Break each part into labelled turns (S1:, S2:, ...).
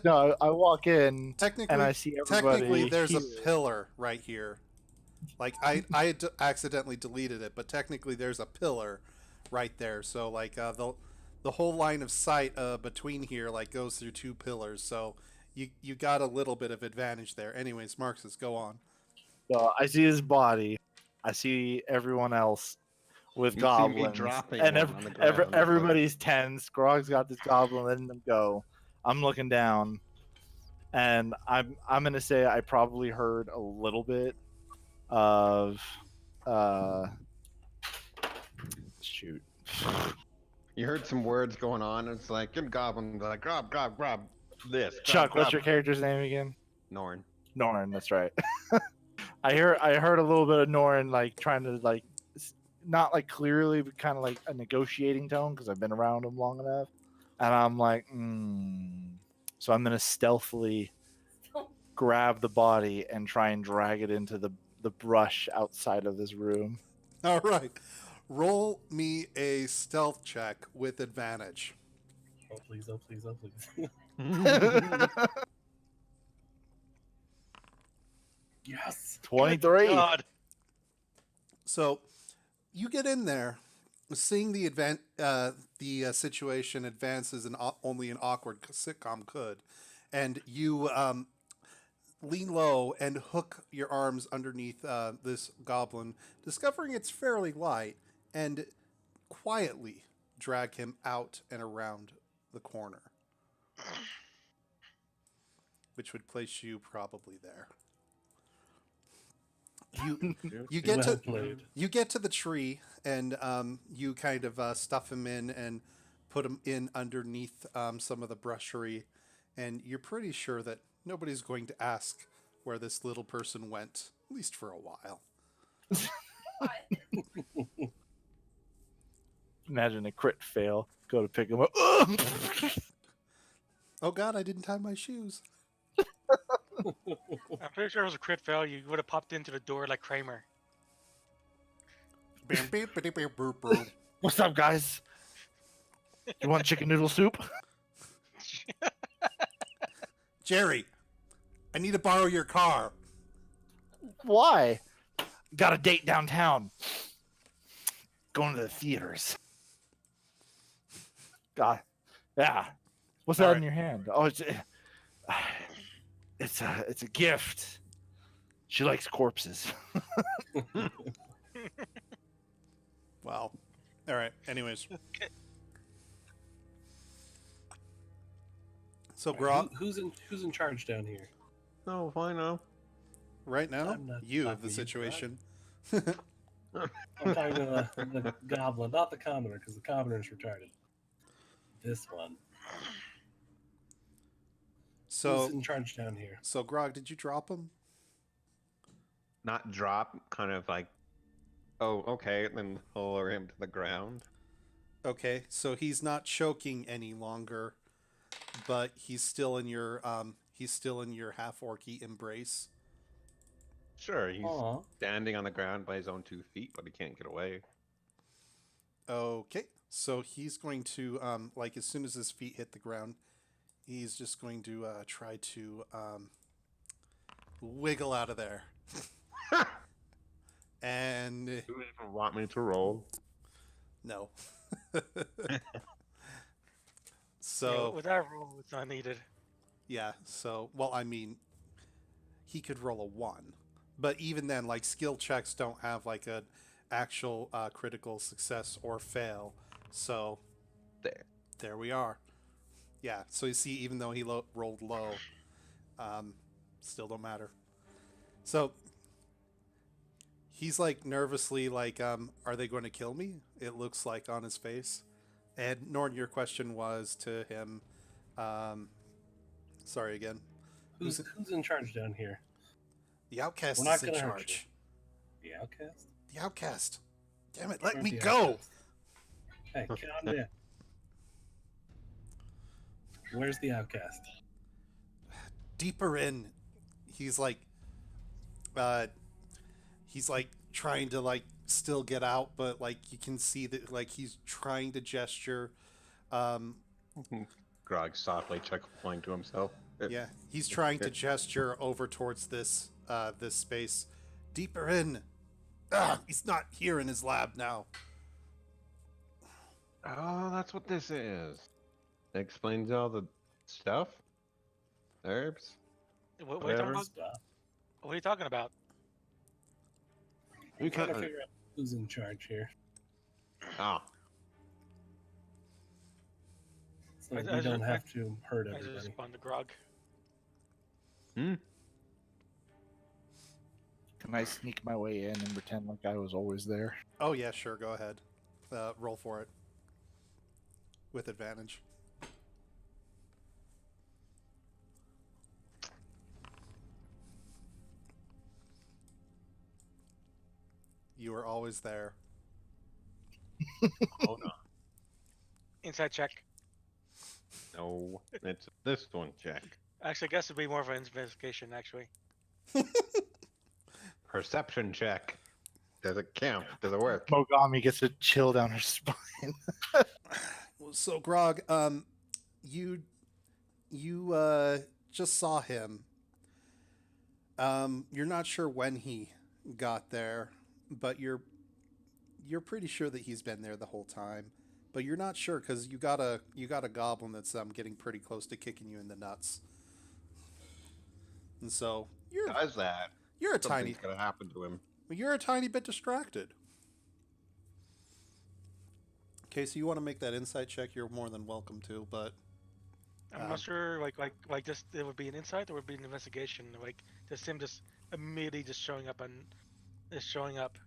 S1: no, I walk in and I see everybody.
S2: Technically, there's
S1: here.
S2: a pillar right here. Like I accidentally deleted it, but technically there's a pillar right there. So like the whole line of sight between here like goes through two pillars. So you got a little bit of advantage there. Anyways, Marcus, go on.
S1: So I see his body. I see everyone else with
S3: You see me
S1: goblins,
S3: dropping
S1: and
S3: one on the ground.
S1: everybody's tense. Grog's got this goblin letting them go. I'm looking down, and I'm gonna say I probably heard a little bit of shoot.
S3: You heard some words going on. It's like, get goblin, like, grab this. Grab,
S1: Chuck, what's
S3: grab.
S1: your character's name again?
S3: Norn.
S1: Norn, that's right. I heard a little bit of Norn like trying to like not like clearly, but kind of like a negotiating tone because I've been around him long enough, and I'm like, so I'm gonna stealthily grab the body and try and drag it into the brush outside of this room.
S2: All right, roll me a stealth check with advantage.
S4: Oh please, oh please, oh please. Yes.
S1: 23.
S5: God.
S2: So you get in there, seeing the situation advances in only an awkward sitcom could, and you lean low and hook your arms underneath this goblin, discovering it's fairly light, and quietly drag him out and around the corner, which would place you probably there. You get
S4: Well
S2: to
S4: played.
S2: you get to the tree and you kind of stuff him in and put him in underneath some of the brushery, and you're pretty sure that nobody's going to ask where this little person went, at least for a while.
S1: Imagine a crit fail. Go to pick him up.
S2: Oh God, I didn't tie my shoes.
S5: I'm pretty sure it was a crit fail. You would have popped into the door like Kramer.
S1: What's up, guys? You want chicken noodle soup?
S2: Jerry, I need to borrow your car.
S1: Why? Got a date downtown. Going to the theaters. God, yeah. What's that
S2: All right.
S1: in your hand? Oh, it's a gift. She likes corpses.
S2: Wow. All right. Anyways. So Grog,
S4: Who's in charge down here?
S3: No, fine now.
S2: right now,
S4: I'm not
S2: you
S4: talking
S2: of the
S4: to you,
S2: situation.
S4: I'm talking to the goblin, not the commoner, because the commoner is retarded. This one.
S2: So
S4: Who's in charge down here?
S2: So, Grog, did you drop him?
S3: Not drop, kind of like, oh, okay, then lower him to the ground.
S2: Okay, so he's not choking any longer, but he's still in your half orky embrace.
S3: Sure, he's
S4: Aw.
S3: standing on the ground by his own 2 feet, but he can't get away.
S2: Okay, so he's going to like as soon as his feet hit the ground, he's just going to try to wiggle out of there. And
S3: Do you even want me to roll?
S2: no.
S5: Yeah,
S2: So
S5: with that rule, it's not needed.
S2: yeah, so well, I mean, he could roll a 1, but even then, like skill checks don't have like an actual critical success or fail. So there we are. Yeah, so you see, even though he rolled low, still don't matter. So he's like nervously like, are they going to kill me? It looks like on his face. And Norn, your question was to him. Sorry again.
S4: Who's in charge down here?
S2: The outcast
S4: We're not
S2: is in
S4: gonna hurt
S2: charge.
S4: The outcast?
S2: The outcast. Damn it, let
S4: Where's
S2: me
S4: the
S2: go.
S4: outcast? Hey, calm down. Where's the outcast?
S2: Deeper in, he's like trying to like still get out, but like you can see that like he's trying to gesture.
S3: Grog softly chuckling to himself.
S2: Yeah, he's trying to gesture over towards this this space. Deeper in. He's not here in his lab now.
S3: Oh, that's what this is. That explains all the stuff. Herbs.
S5: What are you talking
S3: Whatever.
S5: about?
S4: Stuff.
S5: What are you talking about?
S3: You
S4: Trying to
S3: can't.
S4: figure out who's in charge here.
S3: Oh,
S4: So
S5: I
S4: we
S5: just-
S4: don't have to hurt
S5: I just
S4: everybody.
S5: respond to Grog.
S1: Can I sneak my way in and pretend like I was always there?
S2: Oh yeah, sure. Go ahead. Roll for it with advantage. You were always there.
S3: hold on.
S5: Inside check.
S3: No, it's this one. Check.
S5: Actually, I guess it'd be more of an investigation. Actually,
S3: Perception check. Does it count? Does it work?
S1: Mogami gets a chill down her spine.
S2: So Grog, you just saw him. You're not sure when he got there, but you're pretty sure that he's been there the whole time. But you're not sure because you got a goblin that's getting pretty close to kicking you in the nuts. And so
S3: Does that?
S2: you're a tiny
S3: Something's gonna happen to him.
S2: bit distracted. Okay, so you want to make that insight check? You're more than welcome to, but
S5: I'm
S2: Um,
S5: not sure. Like just it would be an insight or would be an investigation. Like just him just immediately just showing up and just showing up.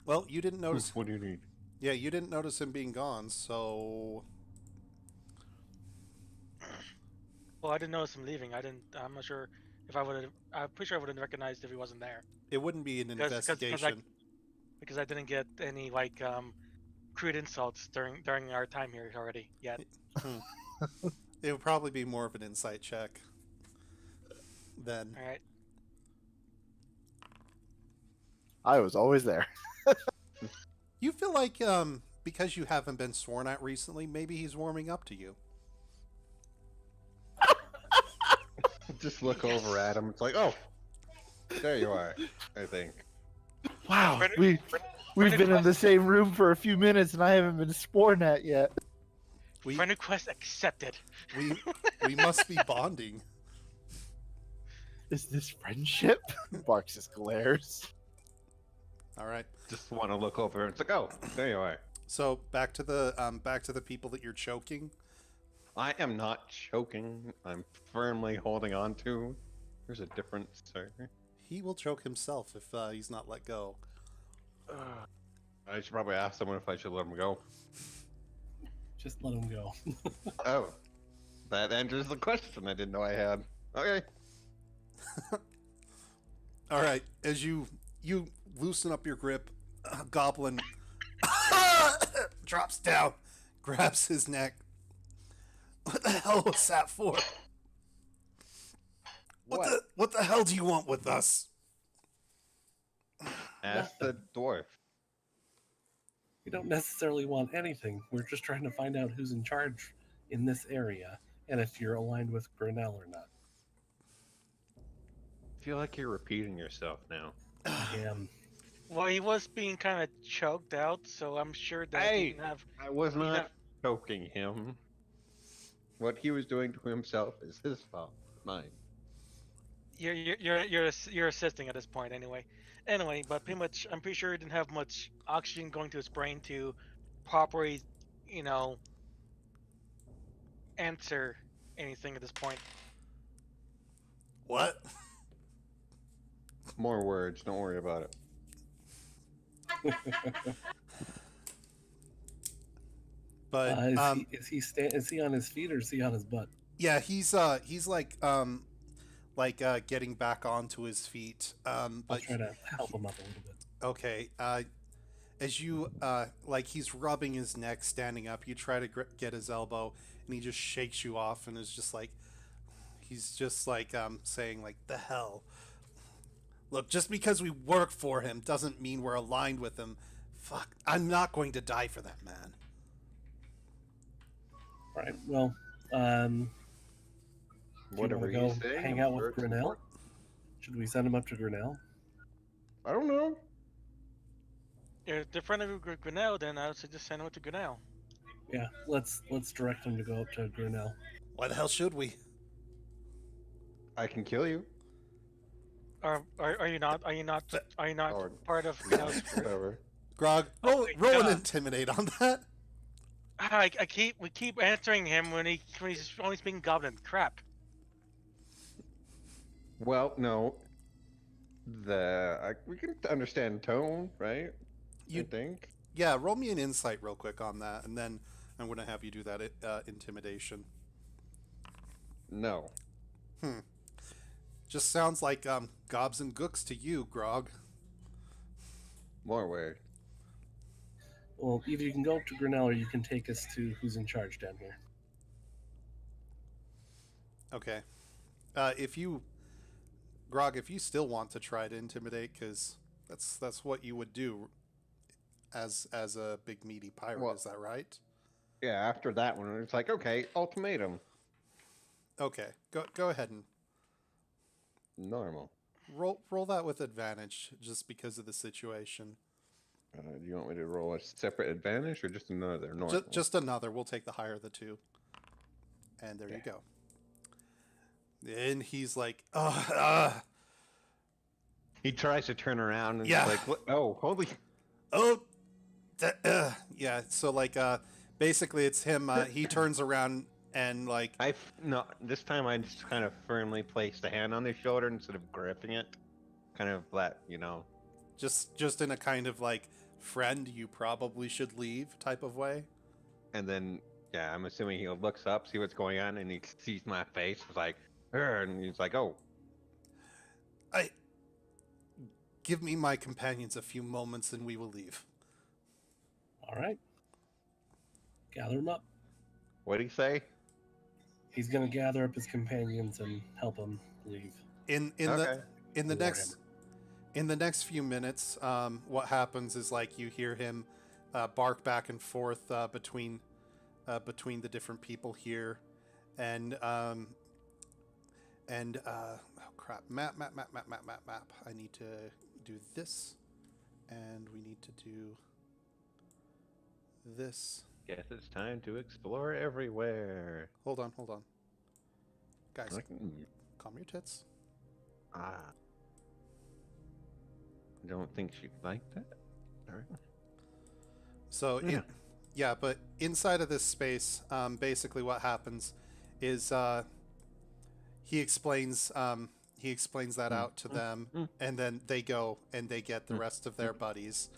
S2: well, you didn't notice.
S3: What do you need?
S2: Yeah, you didn't notice him being gone, so
S5: Well, I didn't notice him leaving. I'm not sure if I would have. I'm pretty sure I would have recognized if he wasn't there
S2: it wouldn't be an
S5: 'Cause- 'cause I-
S2: investigation.
S5: because I didn't get any like crude insults during our time here already yet.
S2: It would probably be more of an insight check. Then
S5: All right.
S1: I was always there.
S2: you feel like because you haven't been sworn at recently, maybe he's warming up to you.
S3: Just look over at him. It's like, oh, there you are. I think.
S1: Wow,
S5: Friend-
S1: we've
S5: friend
S1: been in the
S5: request-
S1: same room for a few minutes and I haven't been sworn at yet.
S2: We
S5: Friend request accepted.
S2: we must be bonding.
S1: Is this friendship? Barks glares.
S2: All right.
S3: Just want to look over. It's like, oh, there you are.
S2: So back to the people that you're choking.
S3: I am not choking. I'm firmly holding on to. There's a difference, sir.
S2: He will choke himself if he's not let go.
S3: I should probably ask someone if I should let him go.
S4: Just let him go.
S3: Oh, that answers the question I didn't know I had. Okay.
S2: All right. As you loosen up your grip, Goblin drops down, grabs his neck. What the hell was that for? What the hell do you want with us?
S3: Ask the dwarf.
S4: We don't necessarily want anything. We're just trying to find out who's in charge in this area and if you're aligned with Grinnell or not.
S3: I feel like you're repeating yourself now.
S4: And
S5: Well, he was being kind of choked out, so I'm sure that he
S3: Hey!
S5: didn't have.
S3: I was
S5: You know-
S3: not choking him. What he was doing to himself is his fault, not mine.
S5: You're assisting at this point anyway. Anyway, but pretty much, I'm pretty sure he didn't have much oxygen going to his brain to properly, answer anything at this point.
S2: What?
S3: More words. Don't worry about it.
S2: But
S4: is he on his feet or is he on his butt?
S2: yeah, he's like getting back onto his feet.
S4: I'll
S2: But
S4: try to help him up a little bit.
S2: okay, as you like he's rubbing his neck, standing up. You try to get his elbow, and he just shakes you off, and is just like he's just like saying like the hell. Look, just because we work for him doesn't mean we're aligned with him. Fuck, I'm not going to die for that man.
S4: All right. Well, Do you
S3: Whatever
S4: want to
S3: you
S4: go
S3: say.
S4: hang
S3: I'm
S4: out
S3: sure
S4: with
S3: it's
S4: Grinnell?
S3: important.
S4: Should we send him up to Grinnell?
S3: I don't know.
S5: If they're friendly with Grinnell, then I would suggest send him to Grinnell.
S4: Yeah, let's direct him to go up to Grinnell.
S2: Why the hell should we?
S3: I can kill you.
S5: Or are you not? Are you not? Are you not
S3: Or-
S5: part of Grinnell's crew?
S3: Whatever.
S2: Grog,
S5: Oh
S2: roll,
S5: my
S2: roll an
S5: God.
S2: intimidate on that.
S5: We keep answering him when he's only speaking Goblin. Crap.
S3: Well, no. We can understand tone, right? I
S2: You
S3: think.
S2: Yeah, roll me an insight real quick on that, and then I'm going to have you do that intimidation.
S3: No.
S2: Just sounds like gobs and gooks to you, Grog.
S3: More weird.
S4: Well, either you can go up to Grinnell or you can take us to who's in charge down here.
S2: Okay. Grog, if you still want to try to intimidate, because that's what you would do as a big meaty pirate,
S3: Well-
S2: is that right?
S3: Yeah, after that one, it's like, okay, ultimatum.
S2: Okay, go ahead and
S3: Normal.
S2: roll that with advantage, just because of the situation.
S3: Do you want me to roll a separate advantage or just another normal?
S2: Just another. We'll take the higher of the two. And there you
S3: Okay.
S2: go. And he's like,
S3: He tries to turn around and
S2: Yeah.
S3: it's like, what? Oh, holy.
S2: oh, yeah. So like, basically, it's him. He turns around and like,
S3: No, this time I just kind of firmly placed a hand on his shoulder instead of gripping it. Kind of that,
S2: just in a kind of like, friend, you probably should leave type of way.
S3: and then, yeah, I'm assuming he looks up, see what's going on, and he sees my face. It's like, and he's like, oh,
S2: Give me my companions a few moments and we will leave.
S4: All right. Gather him up.
S3: what'd he say?
S4: He's gonna gather up his companions and help him leave.
S2: In
S3: Okay.
S2: the next few minutes, what happens is like you hear him bark back and forth between the different people here, and oh crap, map. I need to do this, and we need to do this.
S3: Guess it's time to explore everywhere.
S2: Hold on, guys,
S3: Like,
S2: calm your tits.
S3: I don't think she'd like that. All right.
S2: So
S3: Yeah.
S2: but inside of this space, basically what happens is he explains that out to them, and then they go and they get the rest of their buddies,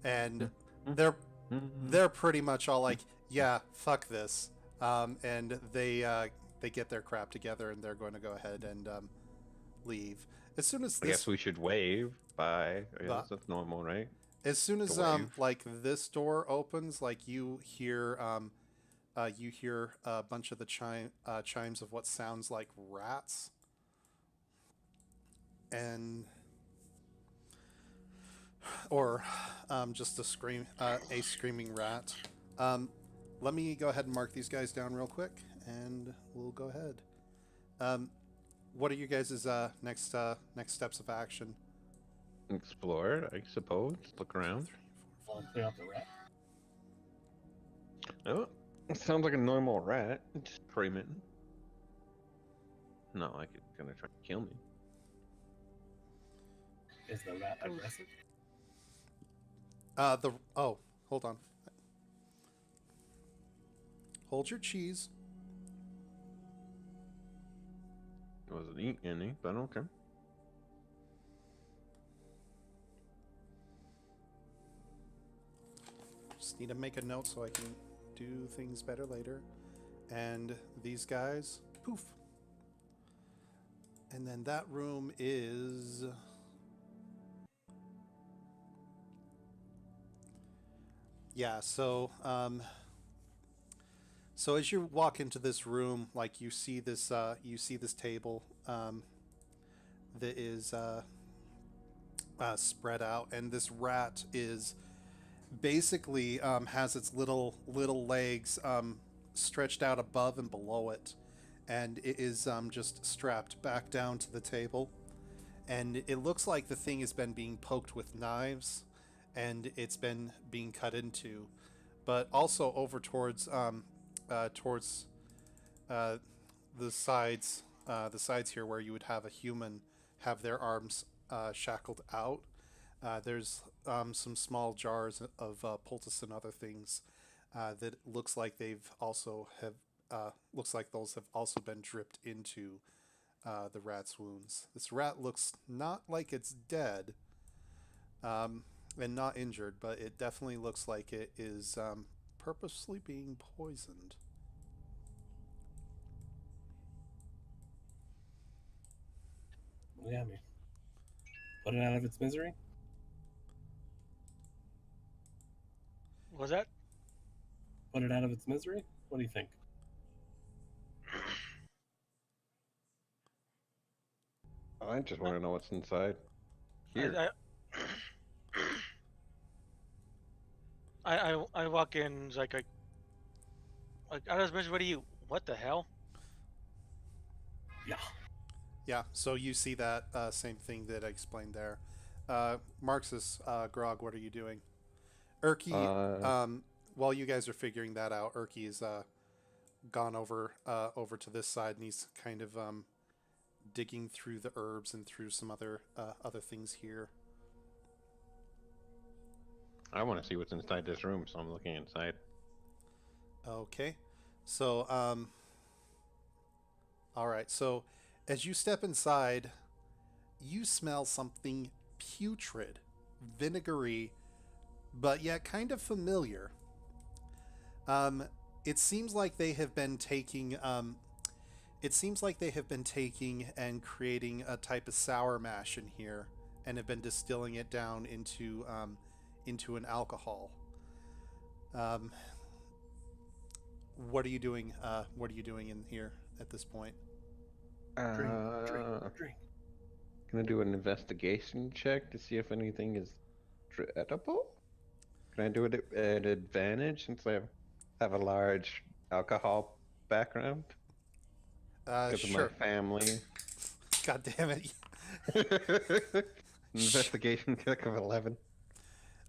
S2: and they're pretty much all like, yeah, fuck this, and they get their crap together and they're going to go ahead and leave as soon as
S3: I
S2: this
S3: guess we should wave. Bye. I guess
S2: But-
S3: that's normal, right?
S2: As soon as
S3: To wave.
S2: like this door opens, like you hear a bunch of the chimes of what sounds like rats, and or just a screaming rat. Let me go ahead and mark these guys down real quick, and we'll go ahead. What are you guys' next steps of action?
S3: Explore it, I suppose. Look around.
S4: Clear out the rat.
S3: Oh, it sounds like a normal rat. Just frame it. Not like it's gonna try to kill me.
S4: Is the rat aggressive?
S2: Hold on. Hold your cheese.
S3: It wasn't eating any, but okay.
S2: Just need to make a note so I can do things better later. And these guys, poof. And then that room is... Yeah, so as you walk into this room, like you see this table that is spread out, and this rat is basically has its little legs stretched out above and below it, and it is just strapped back down to the table. And it looks like the thing has been being poked with knives, and it's been being cut into. But also over towards the sides here where you would have a human have their arms shackled out. There's some small jars of poultice and other things that looks like looks like those have also been dripped into the rat's wounds. This rat looks not like it's dead and not injured, but it definitely looks like it is purposely being poisoned.
S4: Yeah, me. Put it out of its misery.
S5: What was that?
S4: Put it out of its misery. What do you think?
S3: I just want to know what's inside. Here.
S5: I walk in it's like I was mentioning, what are you? What the hell?
S4: Yeah.
S2: Yeah, so you see that same thing that I explained there. Marxus, Grog, what are you doing? Urki, while you guys are figuring that out, Urki is gone over to this side, and he's kind of digging through the herbs and through some other things here.
S3: I want to see what's inside this room, so I'm looking inside.
S2: Okay, so all right. So as you step inside, you smell something putrid, vinegary, but yet kind of familiar. It seems like they have been taking. It seems like they have been taking and creating a type of sour mash in here, and have been distilling it down into an alcohol. What are you doing? What are you doing in here at this point?
S4: Drink.
S3: Can I do an investigation check to see if anything is edible? Can I do it at advantage since I have a large alcohol background? Because
S2: Sure.
S3: of my family.
S2: God damn it.
S3: Investigation check of 11.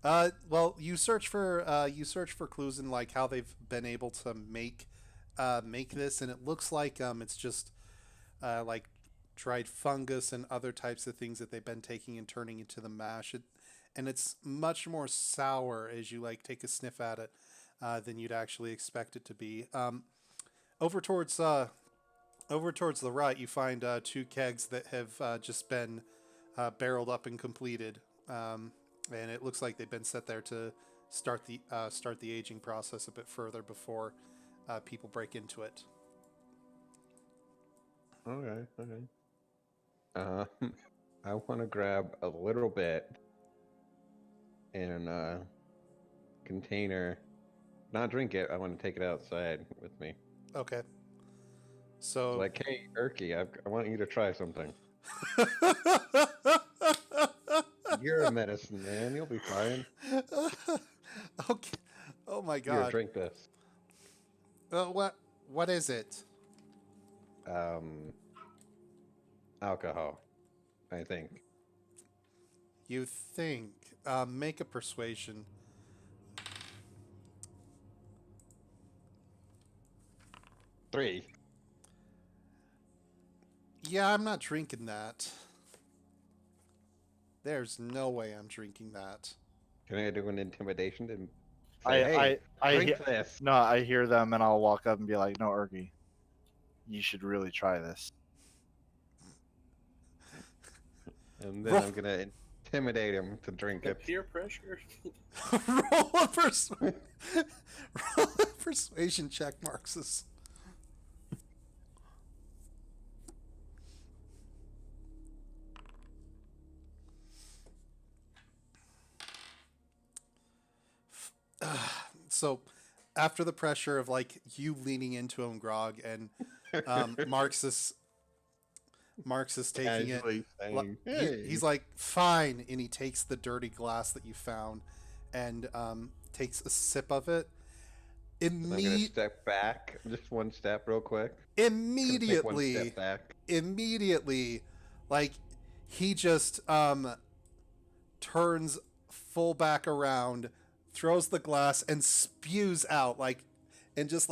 S2: Well, you search for clues in like how they've been able to make this, and it looks like it's just like dried fungus and other types of things that they've been taking and turning into the mash. And it's much more sour as you like take a sniff at it than you'd actually expect it to be. Over towards the right, you find 2 kegs that have just been barreled up and completed. And it looks like they've been set there to start the aging process a bit further before people break into it.
S3: Okay. I want to grab a little bit in a container. Not drink it. I want to take it outside with me.
S2: Okay. So
S3: Like, hey, Urki, I want you to try something. You're a medicine man. You'll be fine.
S2: Okay. Oh my
S3: Here,
S2: God.
S3: drink this.
S2: What is it?
S3: Alcohol, I think.
S2: You think? Make a persuasion.
S3: Three.
S2: Yeah, I'm not drinking that. There's no way I'm drinking that.
S3: Can I do an intimidation and
S1: I
S3: say, hey,
S1: I
S3: drink
S1: he-
S3: this?
S1: no, I hear them and I'll walk up and be like, "No, Ergy, you should really try this."
S3: And then
S2: Roll-
S3: I'm gonna intimidate him to drink
S4: The
S3: it.
S4: peer pressure.
S2: Roll a persuasion check, Marxus. So, after the pressure of like you leaning into him, Grog, and Marxus taking it.
S3: Casually saying,
S2: He-
S3: hey.
S2: he's like, fine, and he takes the dirty glass that you found and takes a sip of it.
S3: I'm gonna step back, just one step, real quick. Gonna take one
S2: Immediately,
S3: step back.
S2: like he just turns full back around, throws the glass, and spews out and just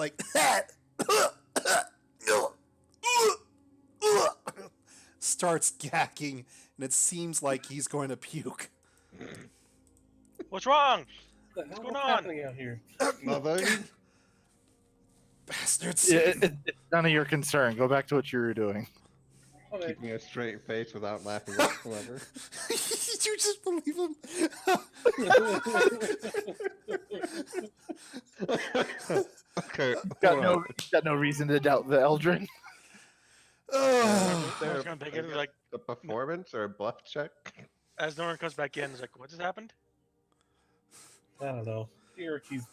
S2: starts gagging, and it seems like he's going to puke.
S5: What's wrong?
S4: What the hell?
S5: going
S4: What's
S5: on?
S4: happening out here?
S3: Nothing.
S2: Bastards!
S1: It's none of your concern. Go back to what you were doing.
S4: Okay.
S3: Keeping a straight face without laughing whatsoever.
S2: Did you just believe him?
S3: Okay.
S1: Got no reason to doubt the Eldrin.
S2: Oh.
S5: I was gonna take it like
S3: a performance or a bluff check.
S5: as Norman comes back in, it's like, what just happened?
S4: I don't know. He's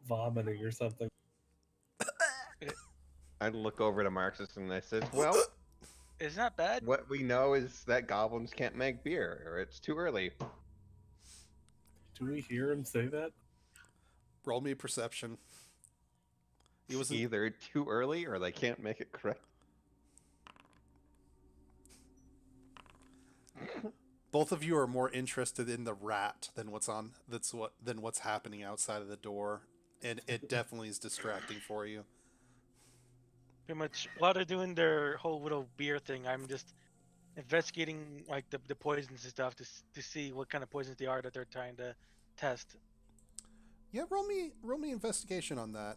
S4: vomiting or something.
S3: I look over to Marxus and I said, "Well,
S5: It's not bad.
S3: what we know is that goblins can't make beer, or it's too early."
S4: Do we hear him say that?
S2: Roll me a perception. It was
S3: Either too early or they can't make it correct.
S2: both of you are more interested in the rat than what's happening outside of the door, and it definitely is distracting for you.
S5: Pretty much while they're doing their whole little beer thing, I'm just investigating like the poisons and stuff to see what kind of poisons they are that they're trying to test.
S2: Yeah, roll me investigation on that.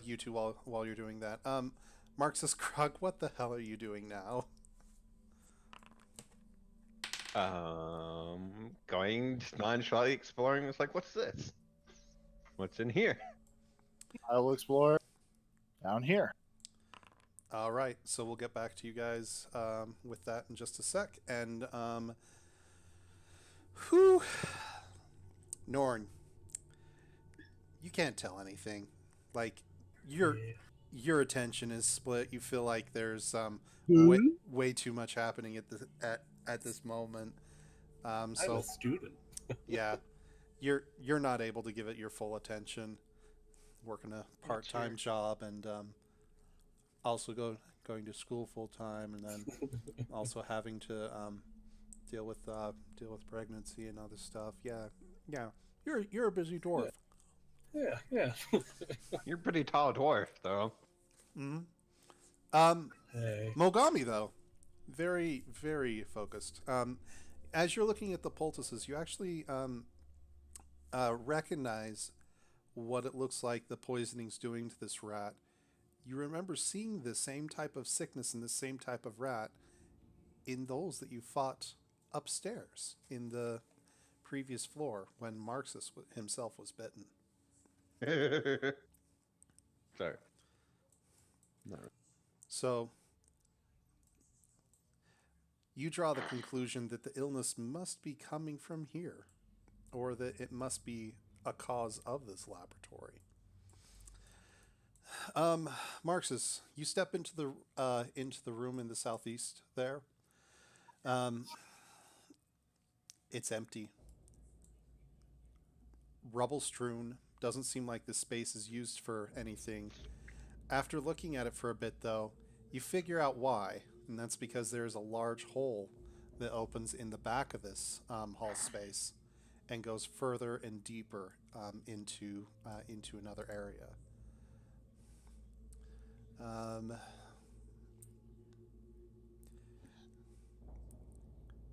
S2: You two while you're doing that. Marxus Krug, what the hell are you doing now?
S3: Going just nonchalantly exploring. It's like, what's this? What's in here?
S1: I will explore down here.
S2: All right, so we'll get back to you guys with that in just a sec. And Norn, you can't tell anything. Like your attention is split. You feel like there's way too much happening at this moment.
S4: I'm
S2: So
S4: a student.
S2: yeah, you're not able to give it your full attention. Working a part-time job and also going to school full time, and then also having to deal with pregnancy and other stuff. Yeah. You're a busy dwarf.
S4: Yeah.
S3: You're a pretty tall dwarf, though.
S2: Mm-hmm.
S4: Hey.
S2: Mogami though, very very focused. As you're looking at the poultices, you actually recognize what it looks like the poisoning's doing to this rat. You remember seeing the same type of sickness and the same type of rat in those that you fought upstairs in the previous floor when Marxus himself was bitten.
S3: Sorry. No.
S2: So you draw the conclusion that the illness must be coming from here, or that it must be a cause of this laboratory. Marxus, you step into the room in the southeast there. It's empty. Rubble strewn. Doesn't seem like this space is used for anything. After looking at it for a bit, though, you figure out why, and that's because there's a large hole that opens in the back of this hall space and goes further and deeper into another area.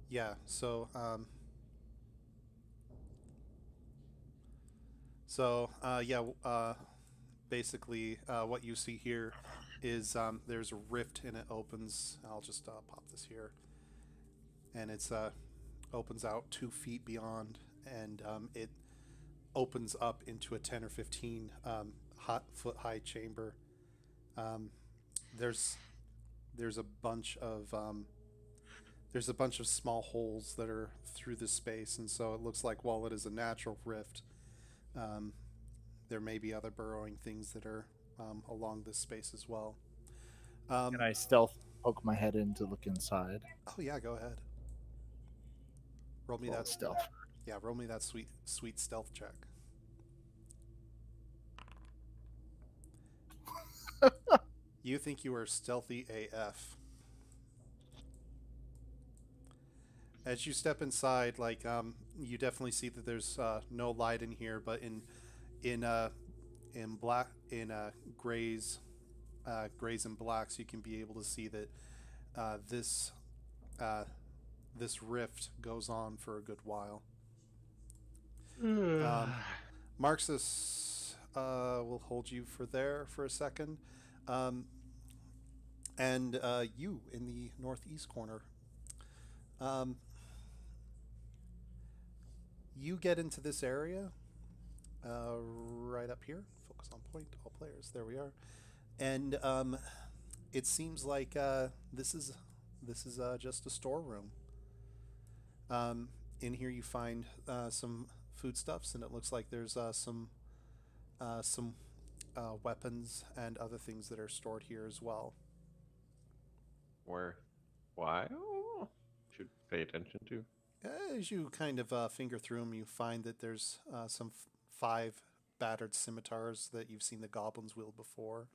S2: Yeah. Basically, what you see here is there's a rift and it opens. I'll just pop this here, and it's opens out 2 feet beyond, and it opens up into a 10 or 15 foot high chamber. There's a bunch of small holes that are through this space, and so it looks like while it is a natural rift, there may be other burrowing things that are along this space as well.
S1: Can I stealth poke my head in to look inside?
S2: Oh yeah, go ahead. Roll me
S1: Roll
S2: that
S1: stealth.
S2: Yeah, roll me that sweet stealth check. You think you are stealthy AF. As you step inside, you definitely see that there's no light in here, but in black grays, grays and blacks, you can be able to see that this this rift goes on for a good while. Marxus will hold you for there for a second, and you in the northeast corner. You get into this area right up here. Focus on point, all players. There we are. And it seems like this is just a storeroom. In here you find some foodstuffs, and it looks like there's some weapons and other things that are stored here as well.
S3: Worthwhile? Should pay attention to.
S2: As you kind of finger through them, you find that there's some 5 battered scimitars that you've seen the goblins wield before,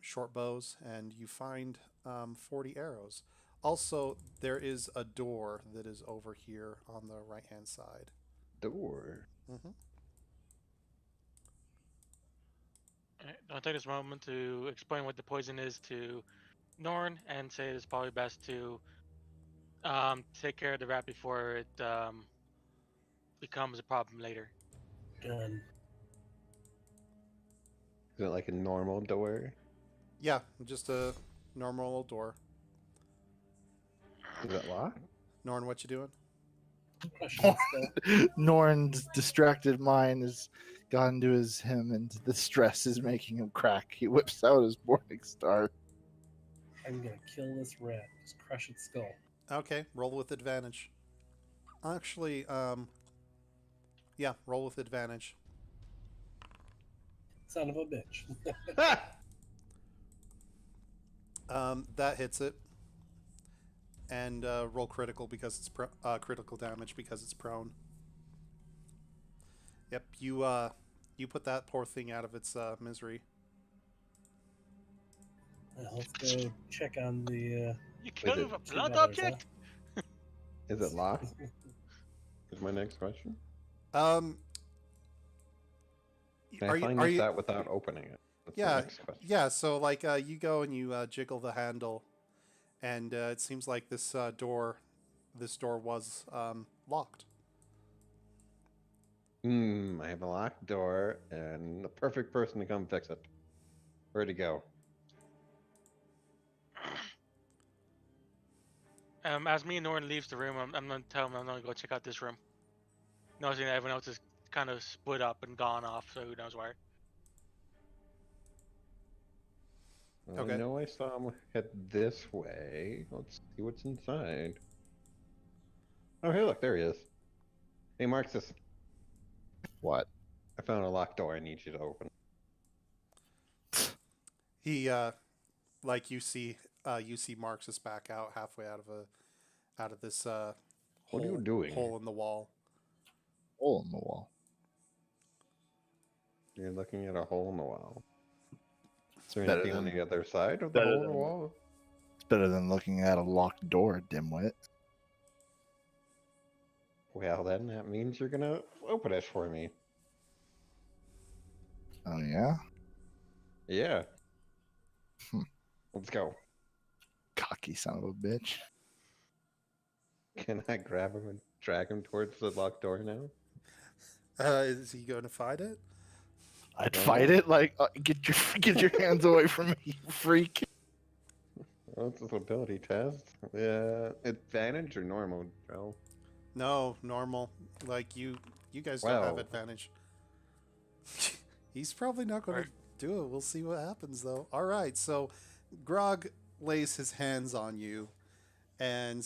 S2: short bows, and you find 40 arrows. Also, there is a door that is over here on the right-hand side.
S3: Door?
S2: Mm-hmm.
S5: I'll take this moment to explain what the poison is to Norn and say it's probably best to take care of the rat before it becomes a problem later.
S4: Done.
S3: Is it like a normal door?
S2: Yeah, just a normal old door.
S3: Is it locked?
S2: Norn, what you doing?
S4: Question still.
S1: Norn's distracted mind has gone to him, and the stress is making him crack. He whips out his Morning Star.
S4: I'm gonna kill this rat. Just crush its skull.
S2: Okay, roll with advantage. Actually, yeah, roll with advantage.
S4: Son of a bitch.
S2: That hits it. And roll critical because it's critical damage because it's prone. Yep, you put that poor thing out of its misery.
S4: Let's go check on the.
S5: You killed
S3: it
S5: with a
S4: $2,
S5: blunt
S4: huh?
S5: object?
S3: Is it locked? Is my next question.
S2: Can
S3: Can I find this out without opening it? That's my
S2: Yeah,
S3: next question.
S2: yeah. So you go and you jiggle the handle, and it seems like this door was locked.
S3: I have a locked door and the perfect person to come fix it. Where'd he go?
S5: As me and Norn leaves the room, I'm gonna tell him I'm gonna go check out this room. Noticing that everyone else is kind of split up and gone off, so who knows why.
S2: Okay.
S3: I know I saw him head this way. Let's see what's inside. Oh, hey, look, there he is. Hey, Marxus,
S1: What?
S3: I found a locked door I need you to open.
S2: He you see Marxus back out halfway out of this
S3: What are you doing?
S2: hole in the wall.
S1: Hole in the wall.
S3: You're looking at a hole in the wall. Is there
S1: Better
S3: anything on
S1: than-
S3: the other side of the
S1: better
S3: hole in the
S1: than-
S3: wall?
S1: It's better than looking at a locked door, dimwit.
S3: Well, then that means you're gonna open it for me.
S1: Oh yeah?
S3: Yeah.
S1: Hmm.
S3: Let's go.
S1: Cocky son of a bitch.
S3: Can I grab him and drag him towards the locked door now?
S2: Is he going to fight it?
S1: I'd
S3: No.
S1: fight it. Like, get your hands away from me, you freak.
S3: Oh, it's an ability test. Yeah, advantage or normal, Joe?
S2: No, normal. Like you guys don't have
S3: Wow.
S2: advantage. He's probably not going to do it. We'll see what happens though. All right, so Grog lays his hands on you and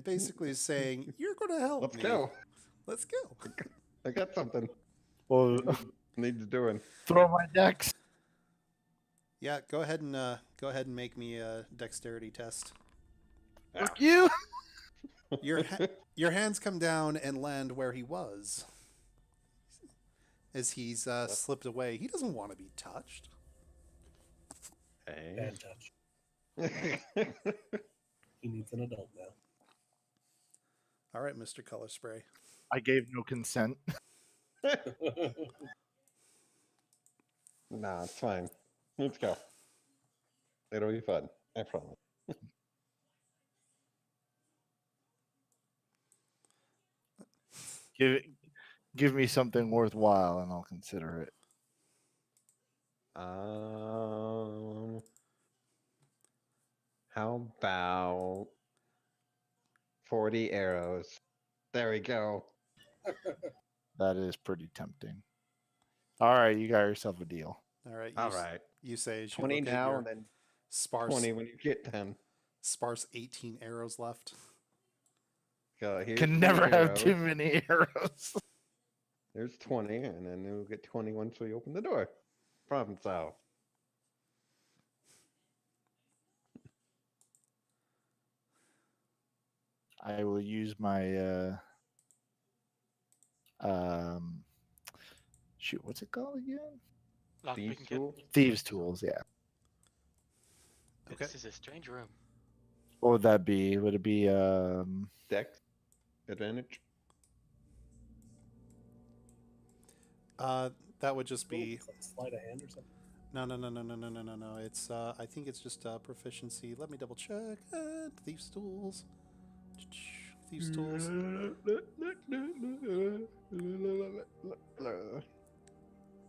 S2: basically is saying, "You're going to help
S3: Let's
S2: me.
S3: go.
S2: Let's go."
S3: I got something.
S1: Well,
S3: Needs doing.
S1: throw my decks.
S2: Yeah, go ahead and make me a dexterity test.
S1: Fuck you.
S2: Your hands come down and land where he was. As he's slipped away. He doesn't want to be touched.
S3: Hey.
S4: Bad touch. He needs an adult now.
S2: All right, Mr. Color Spray.
S1: I gave no consent.
S3: Nah, it's fine. Let's go. It'll be fun. I promise.
S1: Give me something worthwhile, and I'll consider it.
S3: How about 40 arrows? There we go.
S1: That is pretty tempting. All right, you got yourself a deal.
S2: All right.
S3: All right.
S2: You say as you
S3: 20
S2: look at
S3: now
S2: your
S3: and then
S2: sparse
S3: 20 when you get them.
S2: sparse 18 arrows left.
S3: Go, here's
S1: Can
S3: 20
S1: never have
S3: arrows.
S1: too many arrows.
S3: There's 20, and then you'll get 20 once we open the door. Problem solved.
S1: I will use my shoot, what's it called again?
S3: Thieves
S5: Lockpicking kit.
S3: tool?
S1: Thieves tools, yeah.
S2: Okay.
S5: This is a strange room.
S1: What would that be? Would it be
S3: Dex? Advantage?
S2: That would just be
S4: It's like sleight of hand or something.
S2: no. It's I think it's just proficiency. Let me double check. Thieves tools. Thieves tools.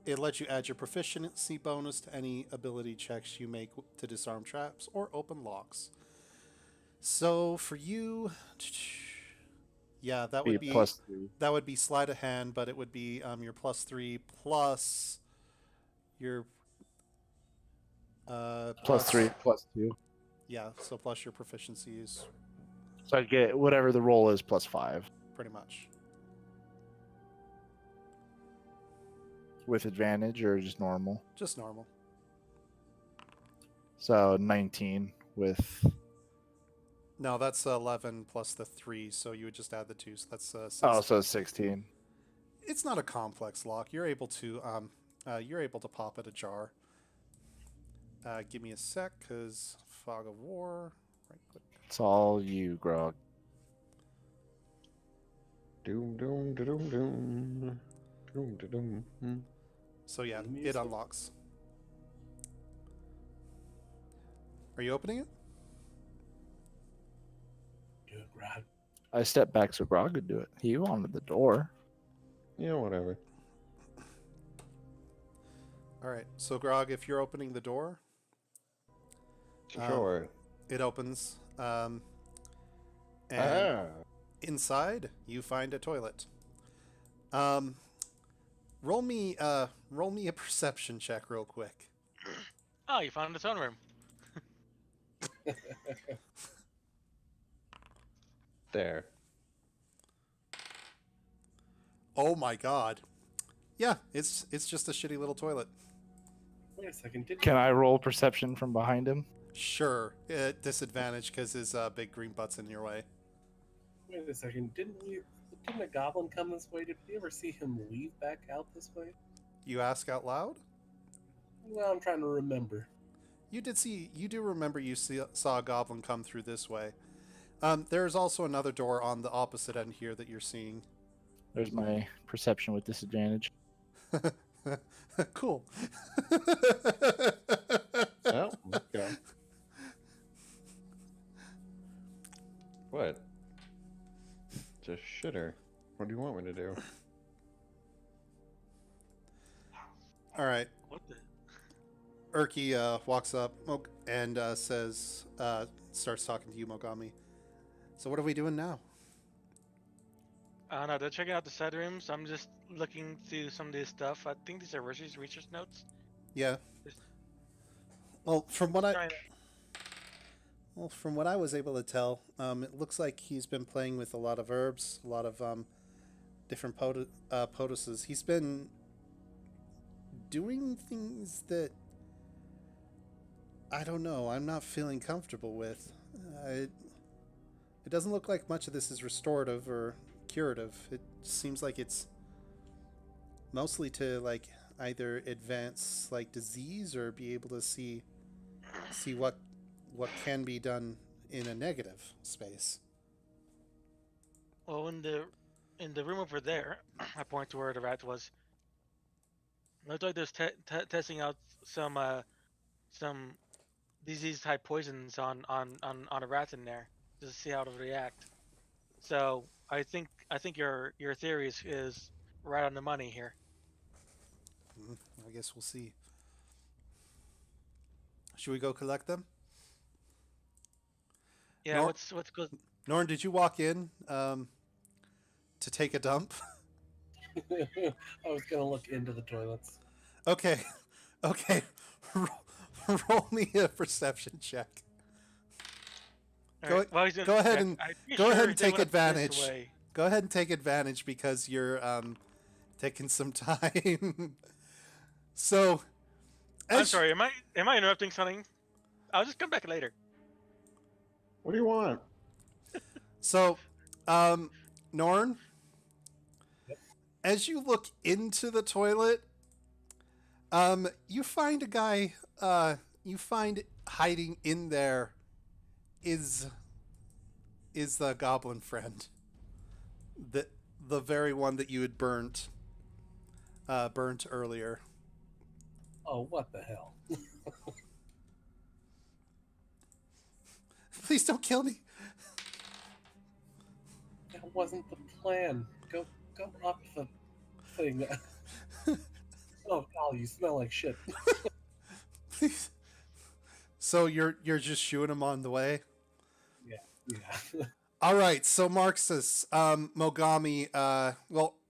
S2: It lets you add your proficiency bonus to any ability checks you make to disarm traps or open locks. So for you, yeah, that
S1: be
S2: would
S1: a
S2: be
S1: +3?
S2: that would be sleight of hand, but it would be your +3 plus your
S1: +3, +2.
S2: Yeah, so plus your proficiency is
S1: So I get whatever the roll is +5
S2: pretty much.
S1: with advantage or just normal.
S2: Just normal.
S1: So 19 with.
S2: No, that's 11 plus the 3, so you would just add the 2. So that's 6.
S1: Oh, so 16.
S2: It's not a complex lock. You're able to pop it ajar. Give me a sec, cause fog of war. Right click.
S1: It's all you, Grog.
S3: Doom, doom, doom, doom. Doom, doom, doom.
S2: So yeah,
S4: Give me a
S2: it
S4: sec.
S2: unlocks. Are you opening it?
S4: Good, Rod.
S1: I stepped back so Grog could do it. He wanted the door.
S3: Yeah, whatever.
S2: All right. So Grog, if you're opening the door,
S3: Sure.
S2: it opens. And
S3: Ah.
S2: inside, you find a toilet. Roll me a perception check real quick.
S5: Oh, you found its own room.
S3: There.
S2: Oh my god. Yeah, it's just a shitty little toilet.
S4: Wait a second. Didn't
S1: Can I roll perception from behind him?
S2: Sure, disadvantage because his big green butt's in your way.
S4: Wait a second. Didn't a goblin come this way? Did we ever see him leave back out this way?
S2: You ask out loud?
S4: Well, I'm trying to remember.
S2: You do remember you saw a goblin come through this way. There's also another door on the opposite end here that you're seeing.
S1: There's my perception with disadvantage.
S2: Cool.
S3: Oh, let's go. What? Just shitter. What do you want me to do?
S2: All right.
S5: What the?
S2: Urki walks up and says, starts talking to you, Mogami. So what are we doing now?
S5: No, they're checking out the side rooms. I'm just looking through some of this stuff. I think these are research notes.
S2: Yeah. Well, from what
S5: Trying to-
S2: from what I was able to tell, it looks like he's been playing with a lot of herbs, a lot of different potuses. He's been doing things that I don't know. I'm not feeling comfortable with. It doesn't look like much of this is restorative or curative. It seems like it's mostly to like either advance like disease or be able to see see what can be done in a negative space.
S5: Well, in the room over there, I point to where the rat was. Looked like there's testing out some disease type poisons on a rat in there just to see how it'll react. So I think your theory is right on the money here.
S2: I guess we'll see. Should we go collect them?
S5: Yeah, what's good?
S2: Norn, did you walk in to take a dump?
S4: I was gonna look into the toilets.
S2: Okay. Okay. Roll me a perception check. Go-
S5: Well, he's gonna
S2: go ahead
S5: check.
S2: and-
S5: I'm pretty
S2: go ahead
S5: sure
S2: and
S5: they
S2: take
S5: would've put this
S2: advantage.
S5: away.
S2: Go ahead and take advantage because you're taking some time. So,
S5: I'm
S2: as
S5: sorry. Am I interrupting something? I'll just come back later.
S3: What do you want?
S2: So, Norn, as you look into the toilet, you find a guy. You find hiding in there is the goblin friend, the very one that you had burnt earlier.
S4: Oh, what the hell?
S2: Please don't kill me.
S4: That wasn't the plan. Go up the thing. Oh, Cal, you smell like shit.
S2: Please. So you're just shooing him on the way.
S4: Yeah.
S2: All right, so Marxus, Mogami,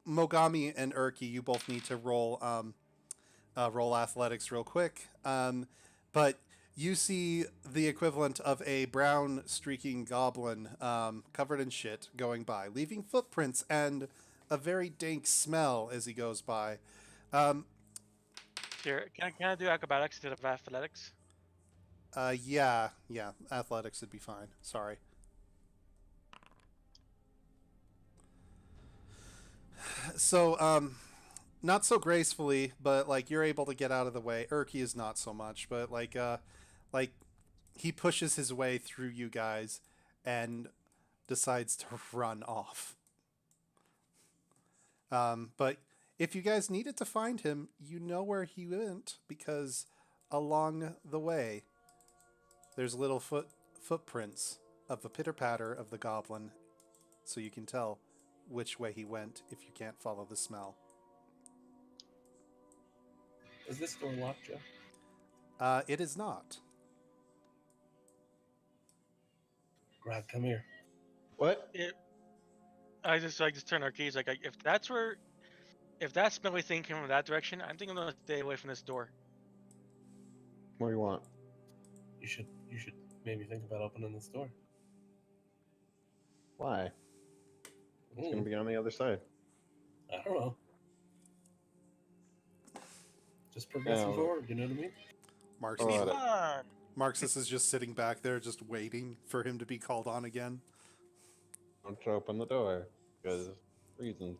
S2: Mogami and Urki, you both need to roll athletics real quick. But you see the equivalent of a brown streaking goblin covered in shit going by, leaving footprints and a very dank smell as he goes by.
S5: Sure. Can I do acrobatics instead of athletics?
S2: Yeah, athletics would be fine. Sorry. So, not so gracefully, but like you're able to get out of the way. Urki is not so much, but like he pushes his way through you guys and decides to run off. But if you guys needed to find him, you know where he went because along the way there's little footprints of the pitter-patter of the goblin, so you can tell which way he went if you can't follow the smell.
S4: Is this door locked, Joe?
S2: It is not.
S4: Grab, come here.
S3: What?
S5: I just turn our keys. Like if that smelly thing came from that direction, I think I'm gonna stay away from this door.
S3: What do you want?
S4: You should maybe think about opening this door.
S3: Why? It's gonna
S4: Mm,
S3: be on the other side.
S4: I don't know. Just progressing
S3: Yeah.
S4: forward, you know what I mean?
S2: Marxus,
S3: Oh,
S5: Come on.
S2: Marxus is just sitting back there, just waiting for him to be called on again.
S3: Don't open the door because reasons.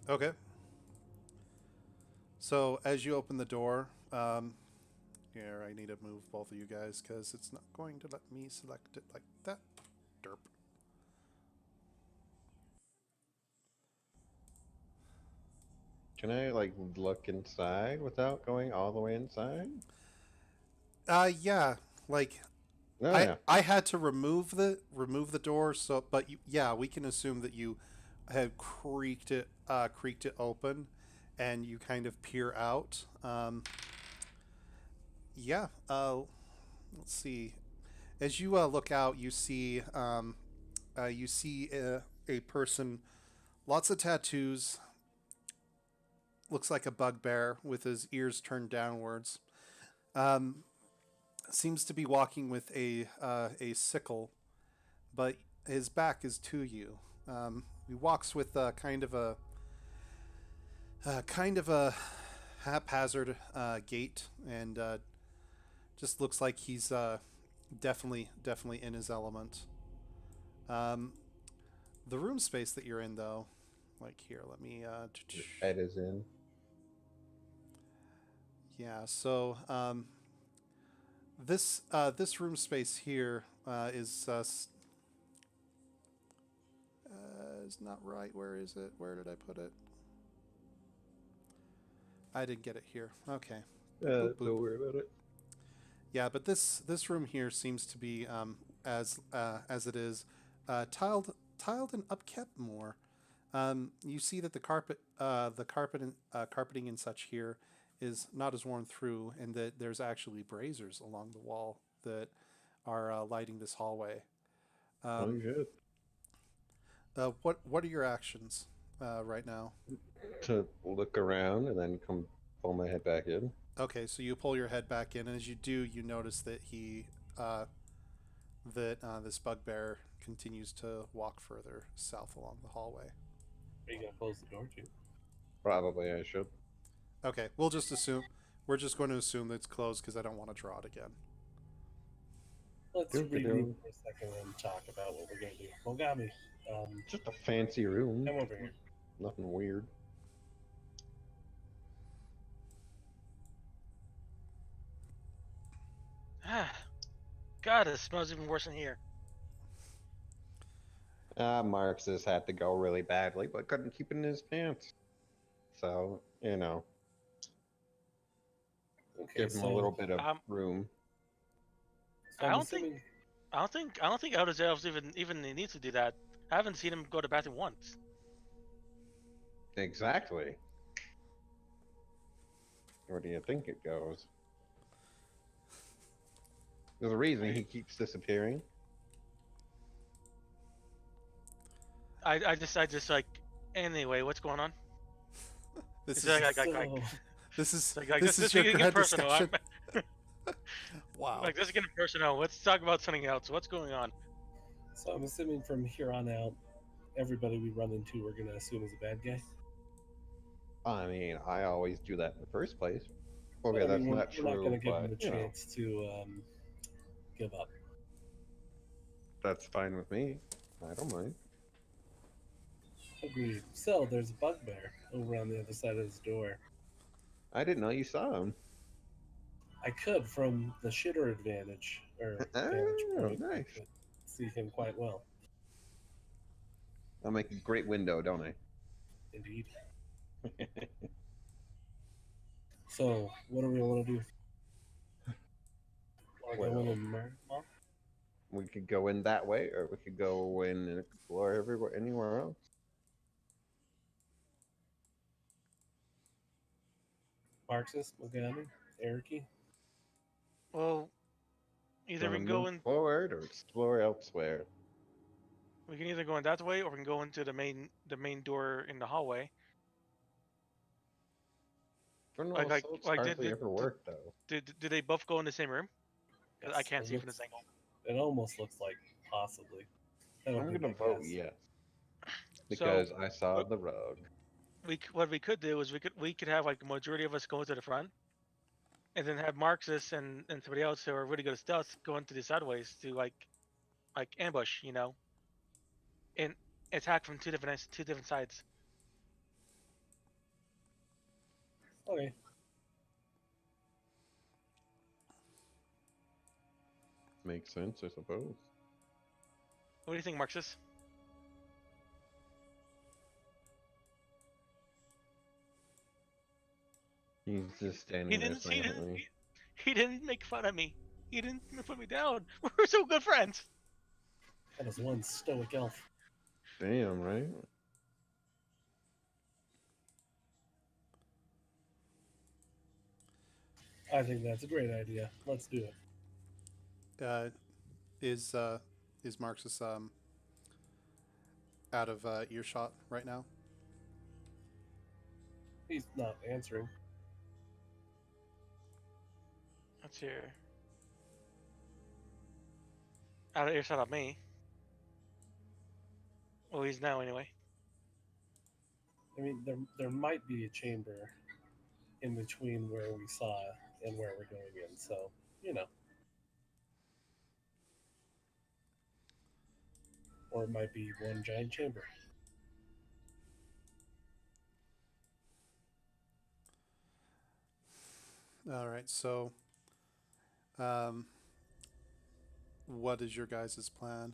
S2: Okay. So as you open the door, here I need to move both of you guys because it's not going to let me select it like that. Derp.
S3: Can I like look inside without going all the way inside?
S2: Yeah, like
S3: No,
S2: I had to remove the door, so but yeah, we can assume that you had creaked it open, and you kind of peer out. Yeah. Let's see. As you look out, you see a person, lots of tattoos. Looks like a bugbear with his ears turned downwards. Seems to be walking with a sickle, but his back is to you. He walks with kind of a haphazard gait, and just looks like he's definitely in his element. The room space that you're in, though, like here, let me.
S3: head is in.
S2: Yeah. So this room space here is not right. Where is it? Where did I put it? I didn't get it here. Okay. Boop, boop.
S3: Don't worry about it.
S2: Yeah, but this room here seems to be as it is tiled and upkept more. You see that the carpeting and such here is not as worn through, and that there's actually braziers along the wall that are lighting this hallway.
S3: Oh, good.
S2: What are your actions right now?
S3: To look around and then come pull my head back in.
S2: Okay, so you pull your head back in, and as you do, you notice that this bugbear continues to walk further south along the hallway.
S4: Are you gonna close the door too?
S3: Probably I should.
S2: Okay, we're just going to assume that it's closed because I don't want to draw it again.
S4: Let's
S3: Good to
S4: regroup
S3: know.
S4: for a second and talk about what we're gonna do. Mogami,
S3: Just a fancy room.
S4: come over here.
S3: Nothing weird.
S5: God, it smells even worse in here.
S3: Marx's had to go really badly, but couldn't keep it in his pants. So, you know,
S4: Okay,
S3: give him
S4: so,
S3: a little bit of
S5: Um,
S3: room.
S4: so
S5: I
S4: I'm
S5: don't think-
S4: assuming-
S5: I don't think Elder's elves even need to do that. I haven't seen him go to the bathroom once.
S3: Exactly. Where do you think it goes? There's a reason he keeps disappearing.
S5: I just like. Anyway, what's going on?
S2: This
S5: It's
S2: is
S5: like-
S4: So,
S2: this is your
S5: getting
S2: grand
S5: personal.
S2: discussion. Wow.
S5: Like this is getting personal. Let's talk about something else. What's going on?
S4: so I'm assuming from here on out, everybody we run into, we're gonna assume is a bad guy.
S3: I mean, I always do that in the first place. Okay,
S4: But I
S3: that's
S4: mean,
S3: not
S4: we're
S3: true,
S4: not gonna give him
S3: but,
S4: a
S3: you know,
S4: chance to give up.
S3: that's fine with me. I don't mind.
S4: Agreed. So there's a bugbear over on the other side of his door.
S3: I didn't know you saw him.
S4: I could, from the shitter advantage or vantage
S3: Oh,
S4: point, I
S3: nice.
S4: could see him quite well.
S3: I'll make a great window, don't I?
S4: Indeed. So, what do we want to do? Want to go in
S3: Well-
S4: and murder them all?
S3: We could go in that way, or we could go in and explore anywhere else.
S4: Marxist, Mogami, Eriki?
S5: Well, either we
S3: Wanna
S5: can go
S3: move
S5: in.
S3: forward or explore elsewhere.
S5: We can either go in that way, or we can go into the main door in the hallway.
S3: Funeral
S5: Like-
S3: assaults
S5: like,
S3: hardly
S5: did-
S3: ever work, though.
S5: Do they both go in the same room? 'Cause I
S4: Yes,
S5: can't
S4: it
S5: see from
S4: looks-
S5: this angle.
S4: It almost looks like possibly. That would
S3: I'm
S4: be
S3: gonna
S4: my
S3: vote
S4: guess.
S3: yes. Because I saw
S5: what-
S3: the rogue.
S5: What we could do is we could have like the majority of us go to the front, and then have Marxist and somebody else who are really good at stealth go into the sideways to like ambush, and attack from two different sides.
S4: Okay.
S3: Makes sense, I suppose.
S5: What do you think, Marxist?
S3: He's just
S5: He
S3: standing there
S5: didn't. He didn't.
S3: silently.
S5: He didn't make fun of me. He didn't put me down. We're so good friends.
S4: That is one stoic elf.
S3: Damn, right?
S4: I think that's a great idea. Let's do it.
S2: Is Marxus out of earshot right now?
S4: He's not answering.
S5: Let's hear. Out of earshot of me. Well, he's now anyway.
S4: I mean, there might be a chamber in between where we saw and where we're going in. So, or it might be one giant chamber.
S2: All right, so what is your guys' plan?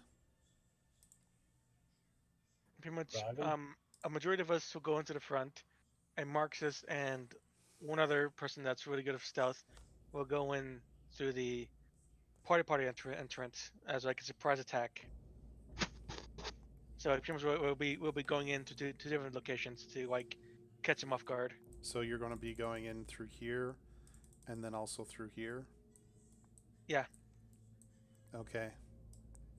S5: Pretty much,
S4: Driving?
S5: a majority of us will go into the front, and Marxist and one other person that's really good at stealth will go in through the party entrance as like a surprise attack. So pretty much we'll be going into two different locations to like catch them off guard.
S2: So you're going to be going in through here, and then also through here.
S5: Yeah.
S2: Okay.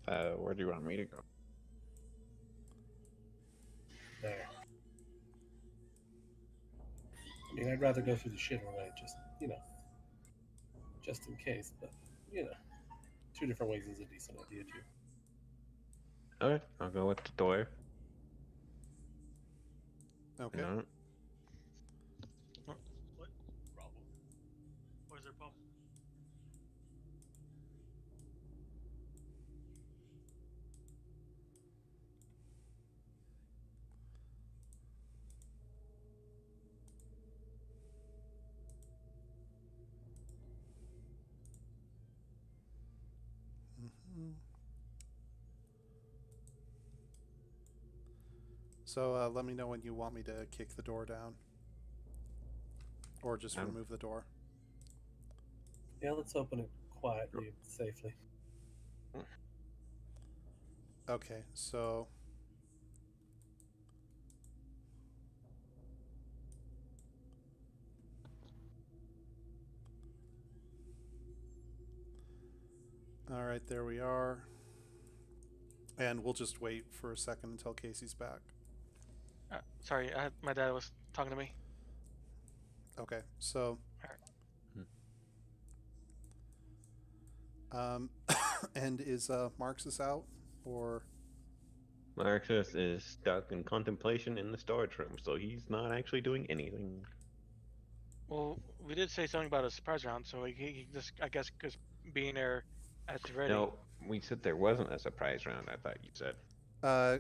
S3: Where do you want me to go?
S4: There. I mean, I'd rather go through the shitter way, just, just in case, but, two different ways is a decent idea, too.
S3: Okay, I'll go with the door.
S2: Okay.
S3: You know,
S5: What problem? What is their problem?
S2: Mhm. So let me know when you want me to kick the door down. Or just remove the door.
S4: Yeah, let's open it quietly and safely.
S2: Okay, so... Alright, there we are. And we'll just wait for a second until Casey's back.
S5: Sorry, my dad was talking to me.
S2: Okay, so... and is Marxus out? Or...
S3: Marxus is stuck in contemplation in the storage room, so he's not actually doing anything.
S5: Well, we did say something about a surprise round, so he just, I guess, just being there at the ready.
S3: No, we said there wasn't a surprise round, I thought you said.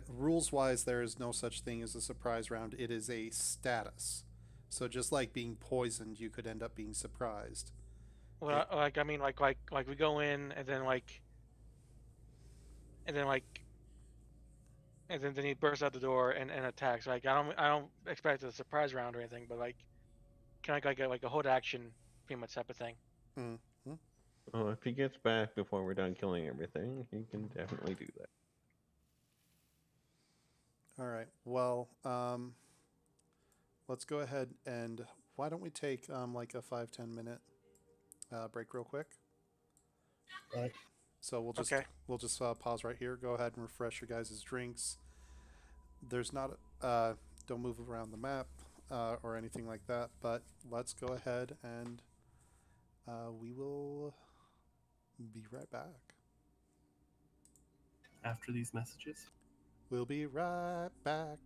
S2: Rules-wise, there is no such thing as a surprise round. It is a status. So just like being poisoned, you could end up being surprised.
S5: Well, like I mean, like we go in and then then he bursts out the door and attacks. Like I don't expect a surprise round or anything, but like kind of like a hold action pretty much type of thing.
S2: Mm-hmm.
S3: Well, if he gets back before we're done killing everything, he can definitely do that.
S2: All right. Well, let's go ahead and why don't we take like a 5-10 minute break real quick?
S4: Right.
S2: So we'll just pause right here. Go ahead and refresh your guys' drinks. There's not don't move around the map or anything like that. But let's go ahead and we will be right back.
S4: After these messages.
S2: We'll be right back.